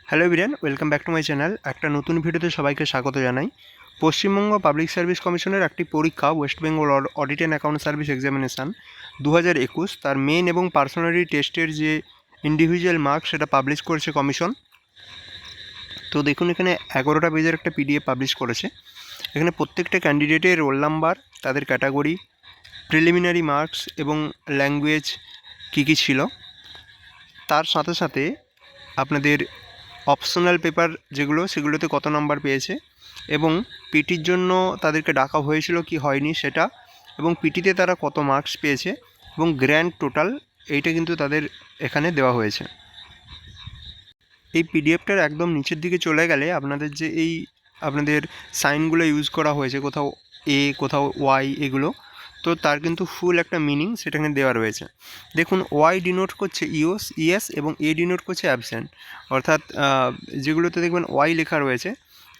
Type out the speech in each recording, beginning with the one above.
Hello everyone, welcome back to my channel. একটা নতুন ভিডিওতে সবাইকে স্বাগত জানাই। পশ্চিমবঙ্গ পাবলিক সার্ভিস কমিশনের একটি পরীক্ষা West Bengal audit and account service examination 2021 তার মেন এবং পার্সোনালিটি টেস্টের যে ইন্ডিভিজুয়াল মার্কস সেটা পাবলিশ করেছে কমিশন। তো দেখুন, এখানে 11টা পেজের একটা পিডিএফ পাবলিশ করেছে। এখানে প্রত্যেকটা ক্যান্ডিডেটের রোল নাম্বার, তাদের ক্যাটাগরি, প্রিলিমিনারি মার্কস এবং ল্যাঙ্গুয়েজ কী কী ছিল, তার সাথে সাথে আপনাদের অপশনাল পেপার যেগুলো সেগুলোতে কত নাম্বার পেয়েছে এবং পিটির জন্য তাদেরকে ডাকা হয়েছিল কি হয়নি সেটা, এবং পিটিতে তারা কত মার্কস পেয়েছে এবং গ্র্যান্ড টোটাল এইটা কিন্তু তাদের এখানে দেওয়া হয়েছে। এই পিডিএফটার একদম নিচের দিকে চলে গেলে আপনাদের যে এই আপনাদের সাইনগুলো ইউজ করা হয়েছে, কোথাও এ কোথাও ওয়াই, এগুলো তো তার কিন্তু ফুল একটা মিনিং সেটাকে দেওয়া রয়েছে। দেখুন, ওয়াই ডিনোট করছে ইয়েস এবং এ ডিনোট করছে অ্যাবসেন্ট, অর্থাৎ যেগুলোতে দেখবেন ওয়াই লেখা রয়েছে,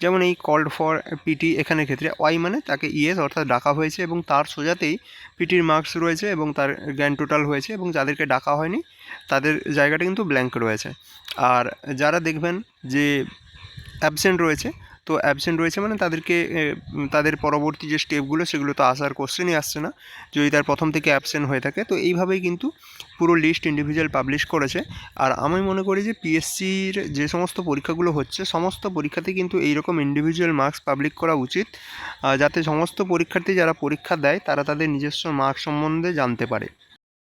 যেমন এই কল্ড ফর পিটি, এখানের ক্ষেত্রে ওয়াই মানে তাকে ইয়েস অর্থাৎ ডাকা হয়েছে এবং তার সোজাতেই পিটির মার্কস রয়েছে এবং তার গ্র্যান্ড টোটাল হয়েছে, এবং যাদেরকে ডাকা হয়নি তাদের জায়গাটা কিন্তু ব্ল্যাঙ্ক রয়েছে। আর যারা দেখবেন যে অ্যাবসেন্ট রয়েছে, তো অ্যাবসেন্ট রয়েছে মানে তাদেরকে তাদের পরবর্তী যে স্টেপগুলো সেগুলো তো আসার কোশ্চেনই আসছে না যদি তার প্রথম থেকে অ্যাবসেন্ট হয়ে থাকে। তো এইভাবেই কিন্তু পুরো লিস্ট ইন্ডিভিজুয়াল পাবলিশ করেছে। আর আমি মনে করি যে পিএসসির যে সমস্ত পরীক্ষাগুলো হচ্ছে সমস্ত পরীক্ষাতে কিন্তু এইরকম ইন্ডিভিজুয়াল মার্কস পাবলিক করা উচিত, যাতে সমস্ত পরীক্ষার্থী যারা পরীক্ষা দেয় তারা তাদের নিজস্ব মার্কস সম্বন্ধে জানতে পারে।